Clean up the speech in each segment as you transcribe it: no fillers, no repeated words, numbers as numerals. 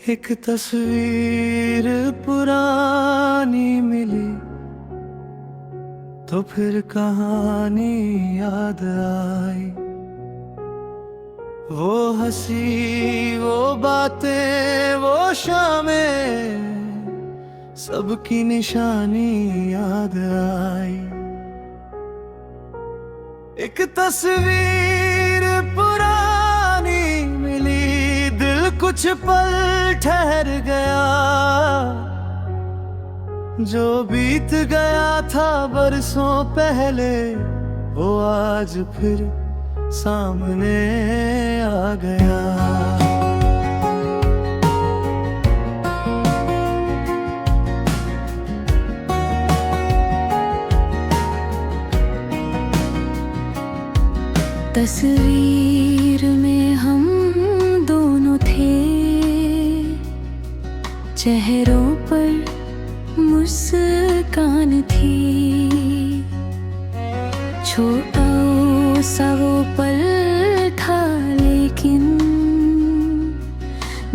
एक तस्वीर पुरानी मिली तो फिर कहानी याद आई। वो हंसी, वो बातें, वो शामें, सबकी निशानी याद आई। एक तस्वीर पुरानी मिली, दिल कुछ पल ठहर गया। जो बीत गया था बरसों पहले, वो आज फिर सामने आ गया। तस्वीर में हम दोनों थे, चेहरों पर मुस्कान थी। छोटा सा वो पल था, लेकिन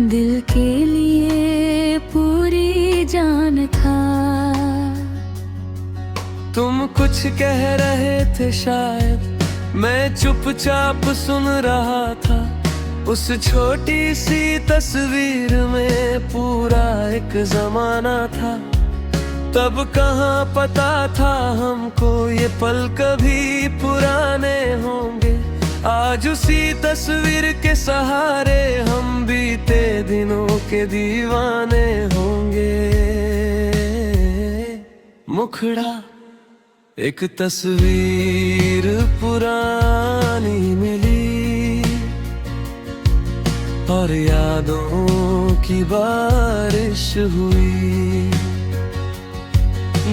दिल के लिए पूरी जान था। तुम कुछ कह रहे थे शायद, मैं चुपचाप सुन रहा था। उस छोटी सी तस्वीर में पूरा एक जमाना था। तब कहाँ पता था हमको ये पल कभी पुराने होंगे। आज उसी तस्वीर के सहारे हम बीते दिनों के दीवाने होंगे। मुखड़ा एक तस्वीर पुरानी मिली, और यादों की बारिश हुई।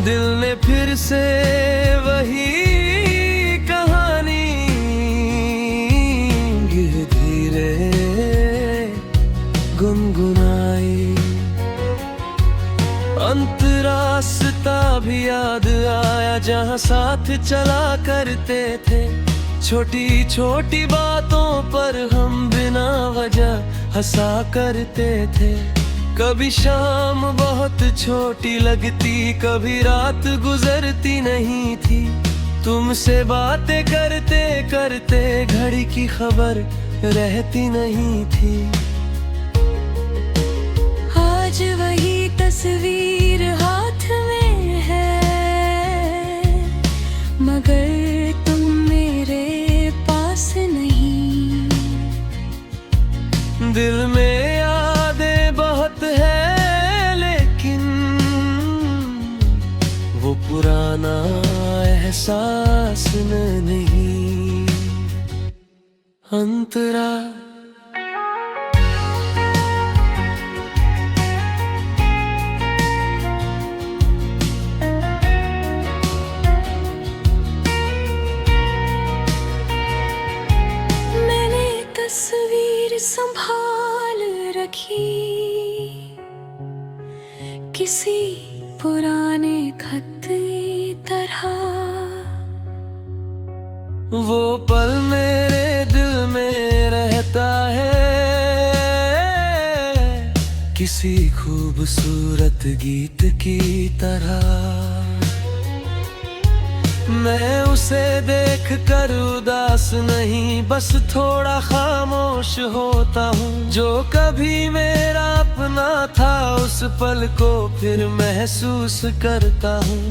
दिल ने फिर से वही कहानी धीरे गुनगुनाई। अंतरास्ता भी याद आया, जहाँ साथ चला करते थे। छोटी छोटी बातों पर हम बिना वजह हंसा करते थे। कभी शाम बहुत छोटी लगती, कभी रात गुजरती नहीं थी। तुमसे बातें करते करते घड़ी की खबर रहती नहीं थी। आज वही तस्वीर हाथ में है, मगर तुम मेरे पास नहीं। दिल में यादें बहुत है, लेकिन वो पुराना एहसास नहीं। अंतरा तस्वीर संभाल रखी, किसी पुराने खत की तरह। वो पल मेरे दिल में रहता है, किसी खूबसूरत गीत की तरह। मैं उसे देख कर उदास नहीं, बस थोड़ा खामोश होता हूँ। जो कभी मेरा अपना था, उस पल को फिर महसूस करता हूँ।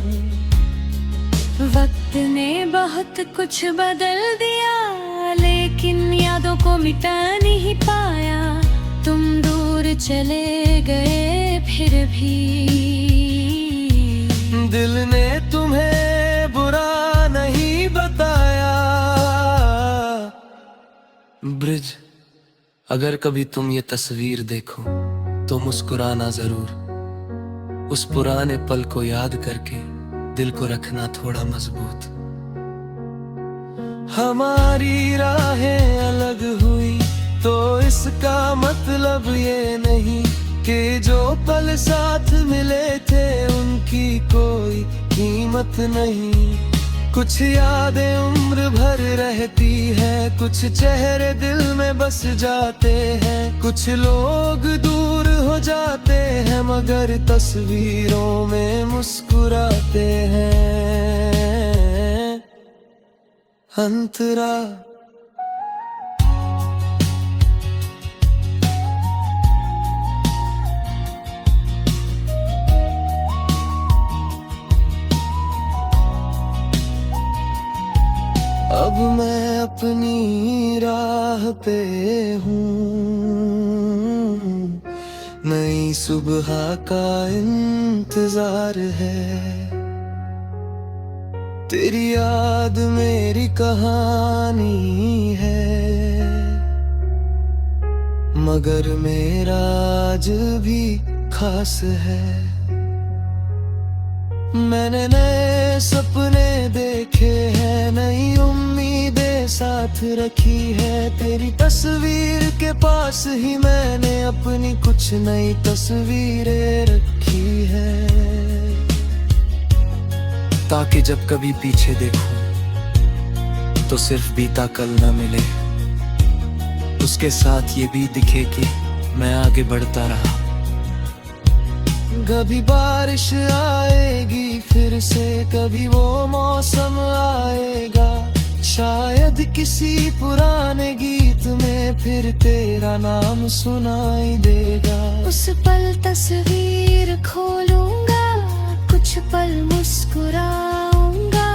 वक्त ने बहुत कुछ बदल दिया, लेकिन यादों को मिटा नहीं पाया। तुम दूर चले गए फिर भी, दिल ने तुम्हें बुरा नहीं बताया। ब्रिज, अगर कभी तुम ये तस्वीर देखो तो मुस्कुराना जरूर। उस पुराने पल को याद करके दिल को रखना थोड़ा मजबूत। हमारी राहें अलग हुई तो इसका मतलब ये नहीं कि जो पल साथ मिले थे उनकी कोई कीमत नहीं। कुछ यादें उम्र भर रहती है, कुछ चेहरे दिल में बस जाते हैं, कुछ लोग दूर हो जाते हैं मगर तस्वीरों में मुस्कुराते हैं। अंतरा अब मैं अपनी राह पे हूँ, नई सुबह का इंतजार है। तेरी याद मेरी कहानी है, मगर मेरा आज भी खास है। मैंने नए सपने देखे हैं, नई उम्मीदें साथ रखी है। तेरी तस्वीर के पास ही मैंने अपनी कुछ नई तस्वीरें रखी है, ताकि जब कभी पीछे देखूं तो सिर्फ बीता कल न मिले, उसके साथ ये भी दिखे कि मैं आगे बढ़ता रहा। कभी बारिश आएगी फिर से, कभी वो मौसम आएगा, शायद किसी पुराने गीत में फिर तेरा नाम सुनाई देगा। उस पल तस्वीर खोलूंगा, कुछ पल मुस्कुराऊंगा,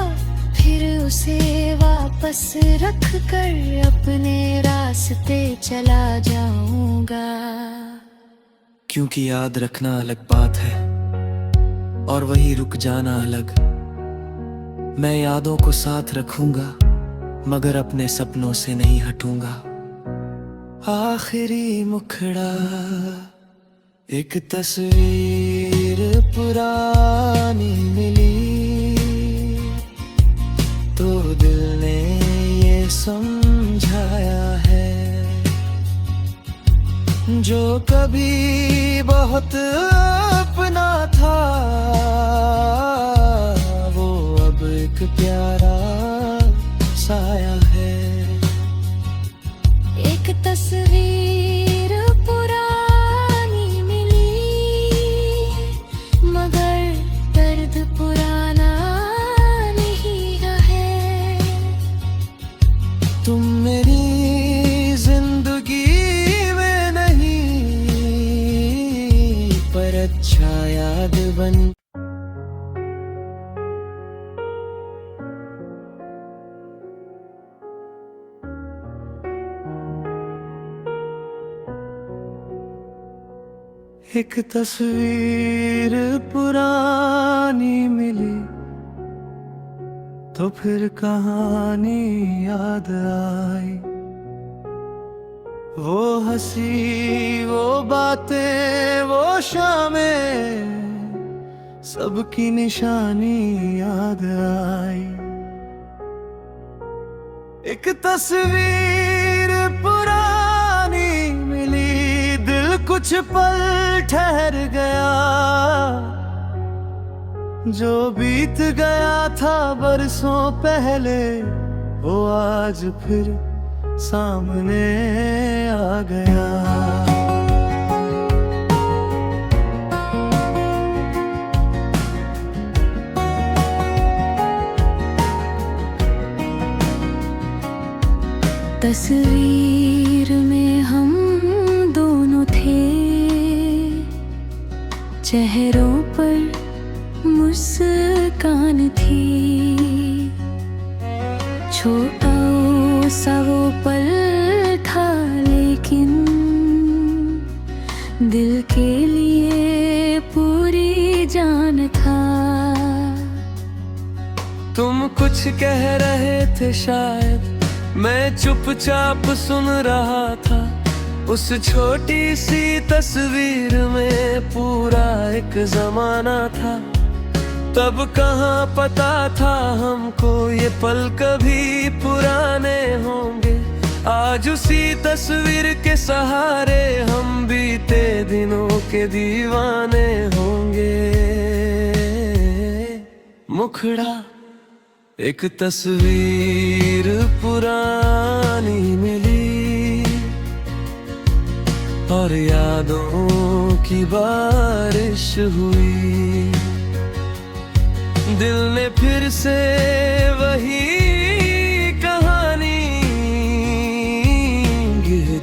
फिर उसे वापस रख कर अपने रास्ते चला जाऊंगा। क्योंकि याद रखना अलग बात है और वही रुक जाना अलग। मैं यादों को साथ रखूंगा मगर अपने सपनों से नहीं हटूंगा। आखिरी मुखड़ा एक तस्वीर पुरानी मिली, तो दिल ने ये समझाया है, जो कभी बहुत अपना था वो अब एक प्यारा साया है। एक तस्वीर पुरानी मिली, मगर दर्द पुराना नहीं है। तुम मेरी जिंदगी अच्छा याद बन। एक तस्वीर पुरानी मिली, तो फिर कहानी याद आई। वो हंसी, वो बातें, वो शामें, सबकी निशानी याद आई। एक तस्वीर पुरानी मिली, दिल कुछ पल ठहर गया, जो बीत गया था बरसों पहले वो आज फिर सामने आ गया। तस्वीर में हम दोनों थे, चेहरों पर मुस्कान थी, छोटा सा वो पल था लेकिन दिल के लिए पूरी जान था। तुम कुछ कह रहे थे शायद, मैं चुपचाप सुन रहा था। उस छोटी सी तस्वीर में पूरा एक जमाना था। तब कहाँ पता था हमको ये पल कभी पुराने होंगे। आज उसी तस्वीर के सहारे हम बीते दिनों के दीवाने होंगे। मुखड़ा एक तस्वीर पुरानी मिली और यादों की बारिश हुई। दिल ने फिर से वही कहानी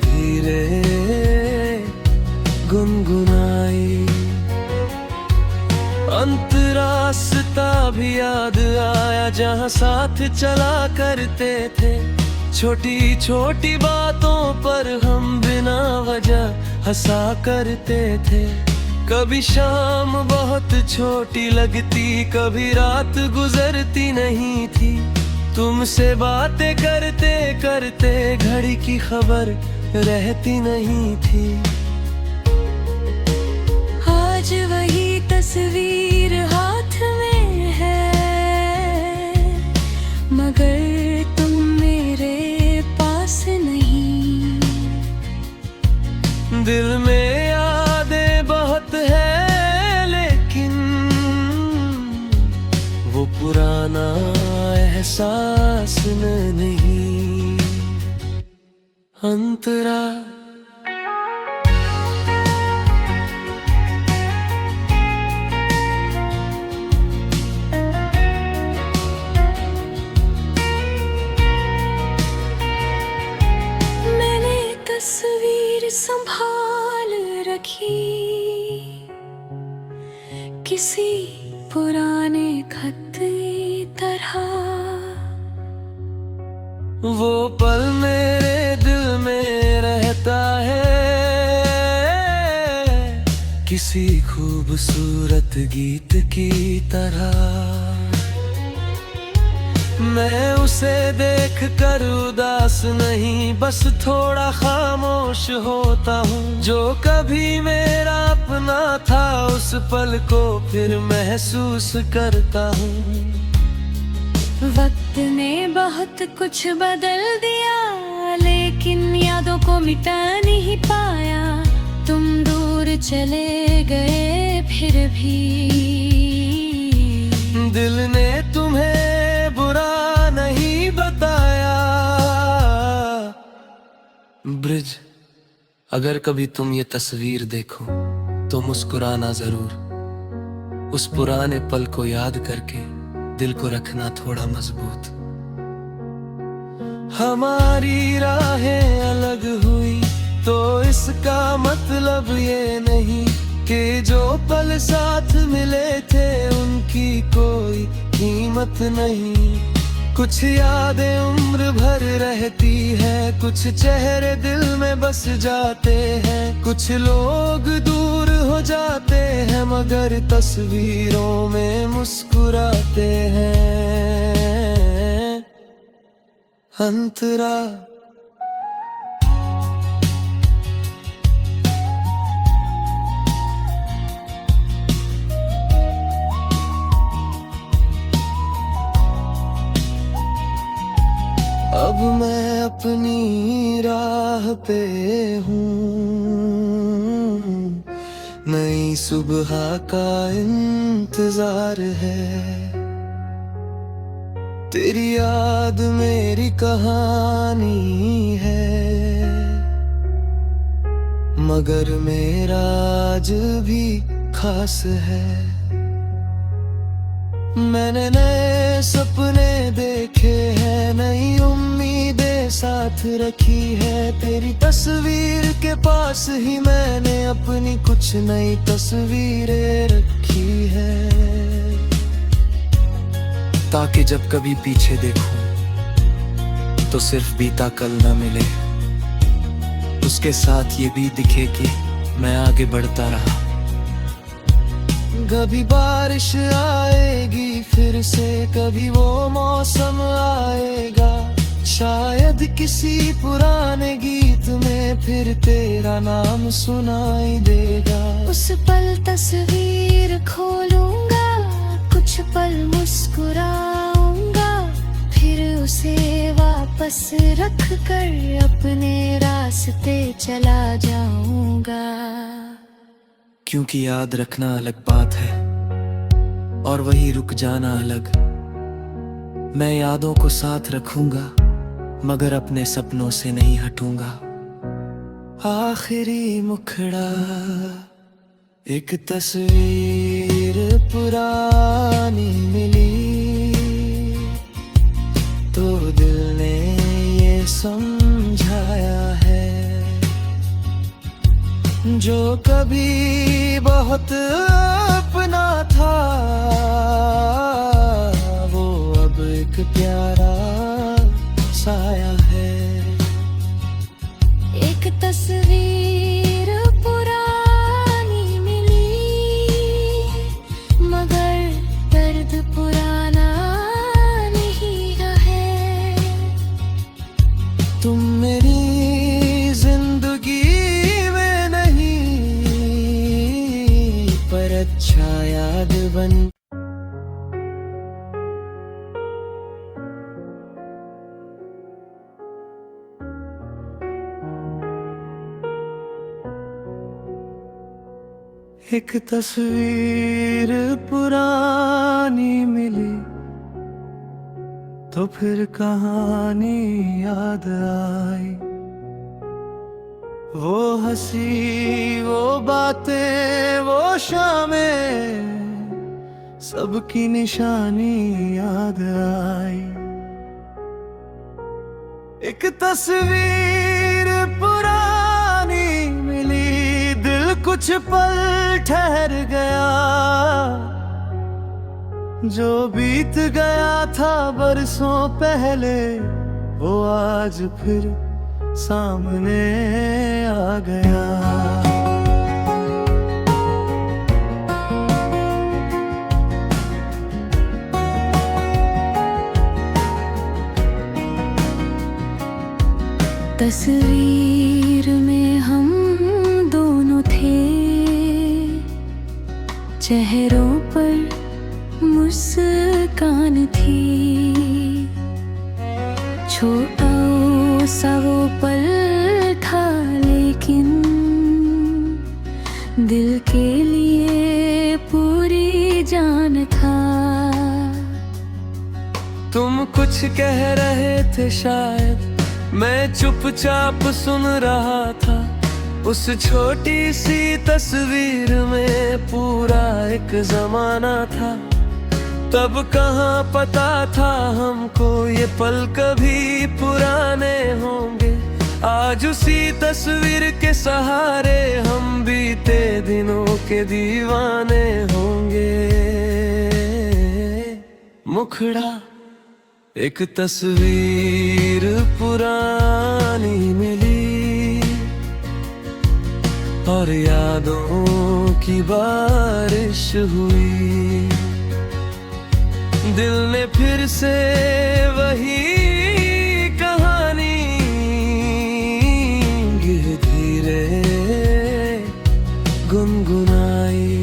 धीरे गुनगुनाई। अंतरास्ता भी याद आया जहाँ साथ चला करते थे। छोटी छोटी बातों पर हम बिना वजह हंसा करते थे। कभी शाम बहुत छोटी लगती, कभी रात गुजरती नहीं थी। तुमसे बातें करते करते घड़ी की खबर रहती नहीं थी। आज वही तस्वीर हाथ में है, मगर तुम मेरे पास नहीं। दिल में यादें बहुत है लेकिन वो पुराना एहसास नहीं। अंतरा तस्वीर संभाल रखी किसी पुराने खत की तरह। वो पल मेरे दिल में रहता है किसी खूबसूरत गीत की तरह। मैं उसे देख कर उदास नहीं, बस थोड़ा खामोश होता हूँ। जो कभी मेरा अपना था उस पल को फिर महसूस करता हूँ। वक्त ने बहुत कुछ बदल दिया लेकिन यादों को मिटा नहीं पाया। तुम दूर चले गए फिर भी दिल ने तुम्हें बुरा नहीं बताया। ब्रिज, अगर कभी तुम ये तस्वीर देखो तो मुस्कुराना जरूर। उस पुराने पल को याद करके दिल को रखना थोड़ा मजबूत। हमारी राहें अलग हुई तो इसका मतलब ये नहीं कि जो पल साथ मिले थे उनकी कोई कीमत नहीं। कुछ यादें उम्र भर रहती है, कुछ चेहरे दिल में बस जाते हैं। कुछ लोग दूर हो जाते हैं मगर तस्वीरों में मुस्कुराते हैं। अंतरा अब मैं अपनी राह पे हूँ, नई सुबह का इंतजार है। तेरी याद मेरी कहानी है मगर मेरा आज भी खास है। मैंने नए सपने देखे हैं, नई उम्मीदें साथ रखी है। तेरी तस्वीर के पास ही मैंने अपनी कुछ नई तस्वीरें रखी है। ताकि जब कभी पीछे देखूं तो सिर्फ बीता कल न मिले, उसके साथ ये भी दिखे कि मैं आगे बढ़ता रहा। कभी बारिश आएगी फिर से, कभी वो मौसम आएगा। शायद किसी पुराने गीत में फिर तेरा नाम सुनाई देगा। उस पल तस्वीर खोलूंगा, कुछ पल मुस्कुराऊंगा, फिर उसे वापस रख कर अपने रास्ते चला जाऊंगा। क्योंकि याद रखना अलग बात है और वही रुक जाना अलग। मैं यादों को साथ रखूंगा, मगर अपने सपनों से नहीं हटूंगा। आखिरी मुखड़ा एक तस्वीर पुरानी मिली, तो दिल ने ये समझाया है, जो कभी बहुत अपना था वो अब एक प्यारा साया है। एक तस्वीर पुरानी मिली, मगर दर्द पुराना नहीं है। तुम मेरी जिंदगी में नहीं, पर अच्छा याद बन। एक तस्वीर पुरानी मिली, तो फिर कहानी याद आई। वो हंसी, वो बातें, वो शामें, सबकी निशानी याद आई। एक तस्वीर पुरानी मिली, दिल कुछ पल ठहर गया, जो बीत गया था बरसों पहले वो आज फिर सामने आ गया। तस्वीर में हम दोनों थे, चेहरों पर मुस्कान थी। छोटा सा वो पल था, लेकिन दिल के लिए पूरी जान था। तुम कुछ कह रहे थे शायद, मैं चुपचाप सुन रहा था। उस छोटी सी तस्वीर में पूरा एक जमाना था। तब कहाँ पता था हमको ये पल कभी पुराने होंगे। आज उसी तस्वीर के सहारे हम बीते दिनों के दीवाने होंगे। मुखड़ा एक तस्वीर पुरानी मिली, और यादों की बारिश हुई। दिल ने फिर से वही कहानी धीरे गुनगुनाई।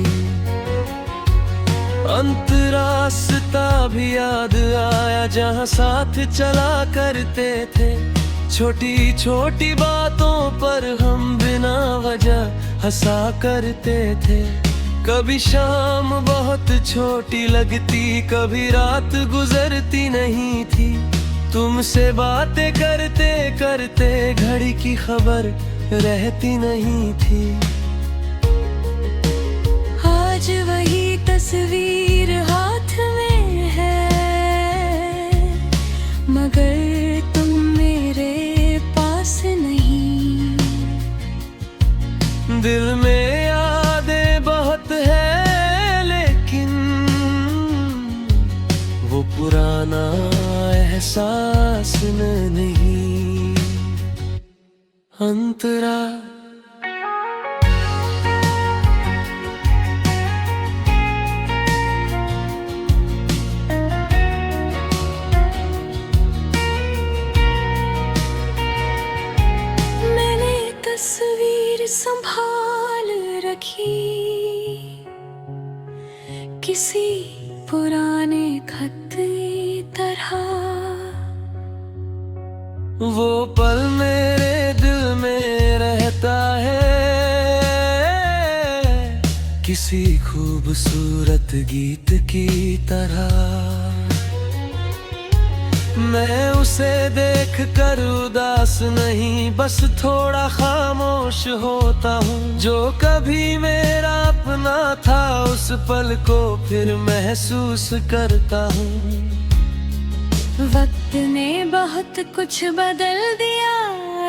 अंत रास्ता भी याद आया, जहाँ साथ चला करते थे। छोटी छोटी बातों पर हम बिना वजह हंसा करते थे। कभी शाम बहुत छोटी लगती, कभी रात गुजरती नहीं थी। तुमसे बातें करते करते घड़ी की खबर रहती नहीं थी। आज वही तस्वीर हाथ में है, मगर तुम मेरे पास नहीं। दिल में यादें बहुत है, लेकिन वो पुराना एहसास नहीं। अंतरा तस्वीर संभाल रखी, किसी पुराने खत की तरह। वो पल मेरे दिल में रहता है, किसी खूबसूरत गीत की तरह। मैं उसे देख कर उदास नहीं, बस थोड़ा खामोश होता हूँ। जो कभी मेरा अपना था उस पल को फिर महसूस करता हूँ। वक्त ने बहुत कुछ बदल दिया,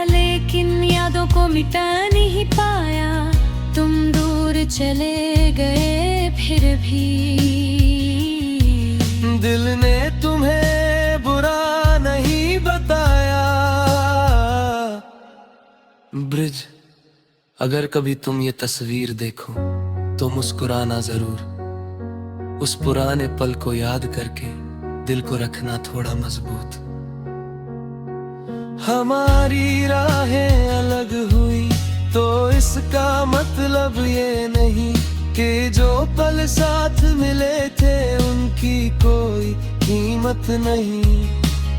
लेकिन यादों को मिटा नहीं पाया। तुम दूर चले गए फिर भी दिल ने तुम्हें बुरा नहीं बताया। ब्रिज, अगर कभी तुम ये तस्वीर देखो तो मुस्कुराना जरूर। उस पुराने पल को याद करके दिल को रखना थोड़ा मजबूत। हमारी राहें अलग हुई तो इसका मतलब ये नहीं कि जो पल साथ मिले थे उनकी कोई कीमत नहीं।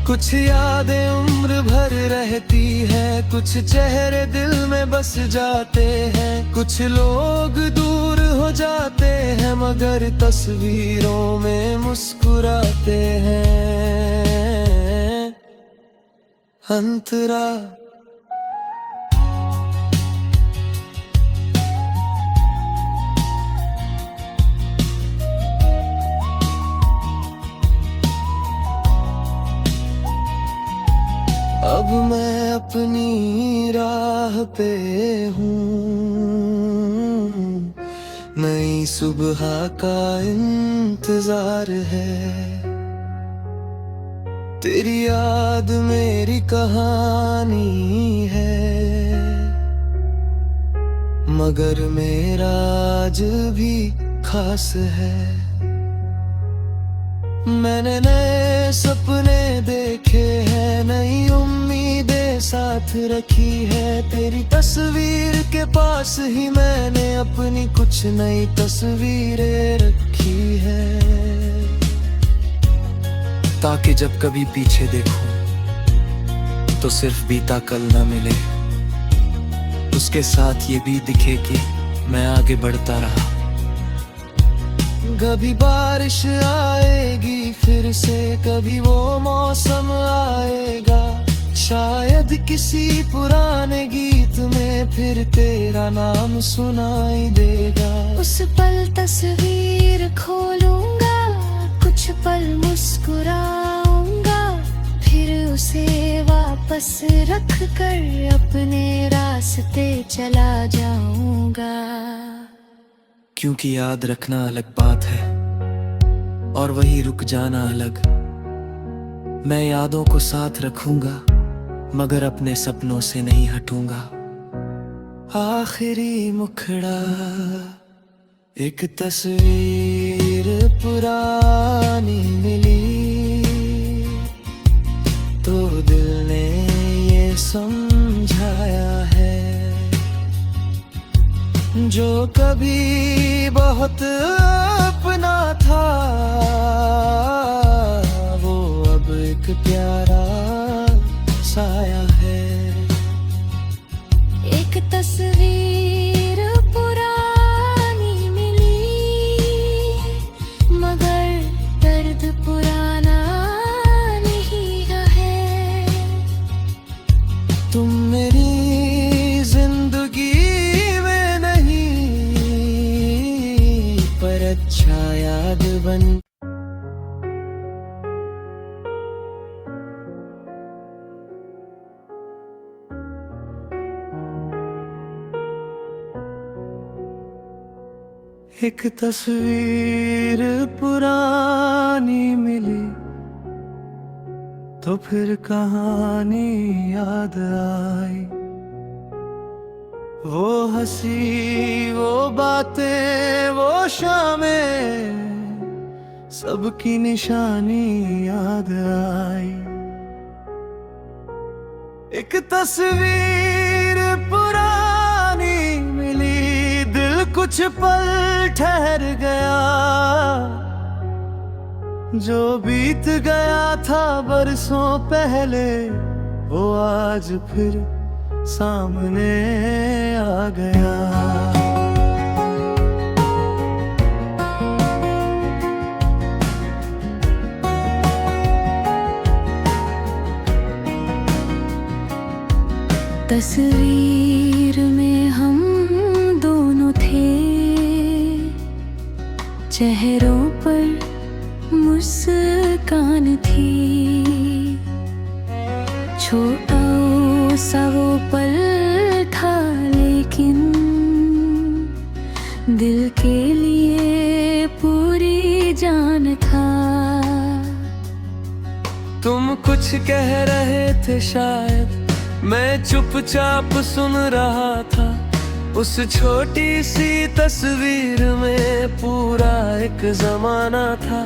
कुछ यादें उम्र भर रहती है, कुछ चेहरे दिल में बस जाते हैं। कुछ लोग दूर हो जाते हैं मगर तस्वीरों में मुस्कुराते हैं। अंतरा अब मैं अपनी राह पे हूँ, नई सुबह का इंतजार है। तेरी याद मेरी कहानी है, मगर मेरा आज भी खास है। मैंने नए सपने देखे हैं, नई उम्मीदें साथ रखी है। तेरी तस्वीर के पास ही मैंने अपनी कुछ नई तस्वीरें रखी है, ताकि जब कभी पीछे देखूं तो सिर्फ बीता कल ना मिले, उसके साथ ये भी दिखे कि मैं आगे बढ़ता रहा। कभी बारिश आएगी फिर से, कभी वो मौसम आएगा। शायद किसी पुराने गीत में फिर तेरा नाम सुनाई देगा। उस पल तस्वीर खोलूंगा, कुछ पल मुस्कुराऊंगा, फिर उसे वापस रख कर अपने रास्ते चला जाऊंगा। क्योंकि याद रखना अलग बात है और वही रुक जाना अलग। मैं यादों को साथ रखूंगा मगर अपने सपनों से नहीं हटूंगा। आखिरी मुखड़ा एक तस्वीर पुरानी मिली तो दिल ने ये समझाया है, जो कभी बहुत अपना था वो अब एक प्यारा साया है। एक तस्वीर पुरानी मिली, मगर दर्द पुराना नहीं है। तुम मेरी जिंदगी अच्छा याद बन। एक तस्वीर पुरानी मिली तो फिर कहानी याद आई। वो हंसी, वो बातें, वो शामें, सबकी निशानी याद आई। एक तस्वीर पुरानी मिली, दिल कुछ पल ठहर गया। जो बीत गया था बरसों पहले वो आज फिर सामने आ गया। तस्वीर में हम दोनों थे, चेहरों पर मुस्कान थी। छोटा सा वो पल था, लेकिन दिल के लिए पूरी जान था। तुम कुछ कह रहे थे शायद, मैं चुपचाप सुन रहा था। उस छोटी सी तस्वीर में पूरा एक जमाना था।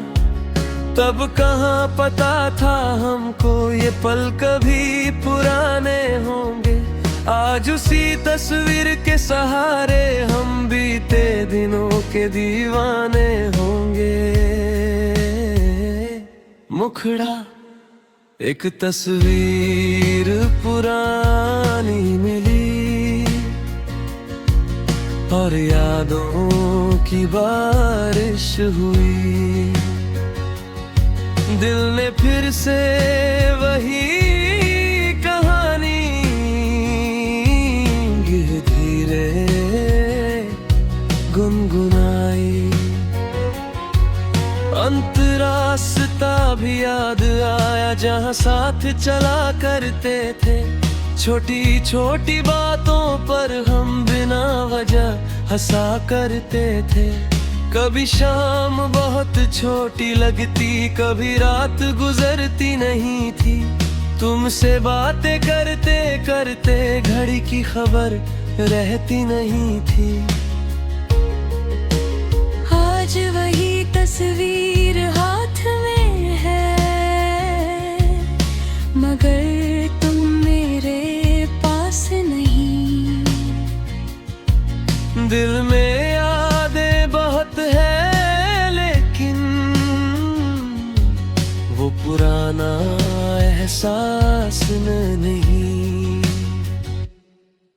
तब कहाँ पता था हमको ये पल कभी पुराने होंगे। आज उसी तस्वीर के सहारे हम बीते दिनों के दीवाने होंगे। मुखड़ा एक तस्वीर पुरानी मिली, और यादों की बारिश हुई। दिल ने फिर से वही कहानी धीरे गुनगुनाई। अंतरास्ता भी याद आया, जहाँ साथ चला करते थे। छोटी छोटी बातों पर हम बिना वजह हंसा करते थे। कभी शाम बहुत छोटी लगती, कभी रात गुजरती नहीं थी। तुमसे बातें करते करते घड़ी की खबर रहती नहीं थी। आज वही तस्वीर हाथ में है, मगर तुम मेरे पास नहीं। दिल में यादें बहुत है, लेकिन वो पुराना एहसास नहीं।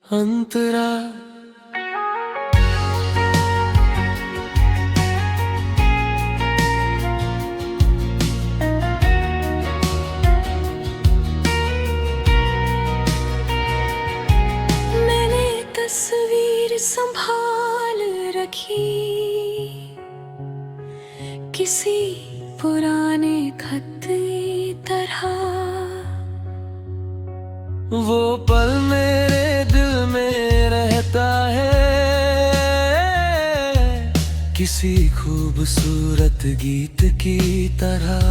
अंतरा तस्वीर संभाल रखी, किसी पुराने खत की तरह। वो पल मेरे दिल में रहता है, किसी खूबसूरत गीत की तरह।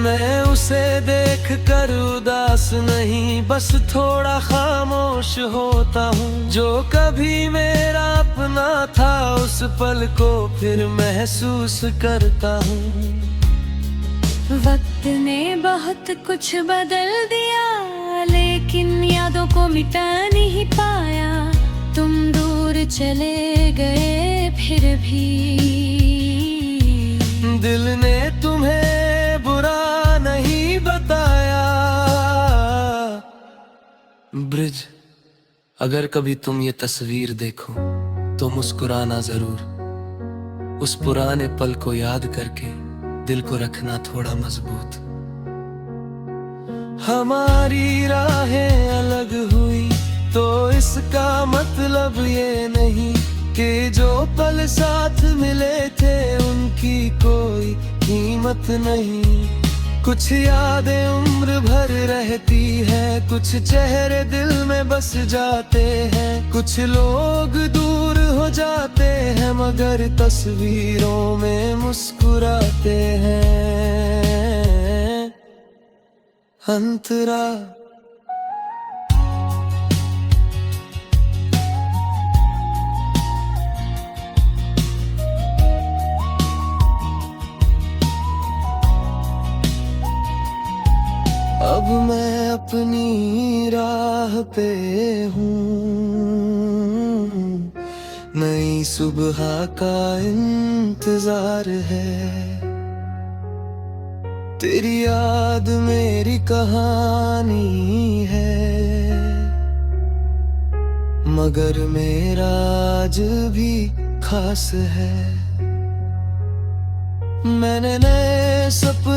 मैं उसे देख कर उदास नहीं, बस थोड़ा खामोश होता हूँ। जो कभी मेरा अपना था, उस पल को फिर महसूस करता हूँ। वक्त ने बहुत कुछ बदल दिया, लेकिन यादों को मिटा नहीं पाया। तुम दूर चले गए फिर भी दिल ने तुम्हें बुरा नहीं बताया। ब्रिज, अगर कभी तुम ये तस्वीर देखो तो मुस्कुराना जरूर। उस पुराने पल को याद करके दिल को रखना थोड़ा मजबूत। हमारी राहें अलग हुई तो इसका मतलब ये नहीं कि जो पल साथ मिले थे उनकी कोई कीमत नहीं। कुछ यादें उम्र भर रहती है, कुछ चेहरे दिल में बस जाते हैं। कुछ लोग दूर हो जाते हैं, मगर तस्वीरों में मुस्कुराते हैं। अंतरा अब मैं अपनी राह पे हूँ, नई सुबह का इंतजार है। तेरी याद मेरी कहानी है, मगर मेरा आज भी खास है। मैंने नए सपने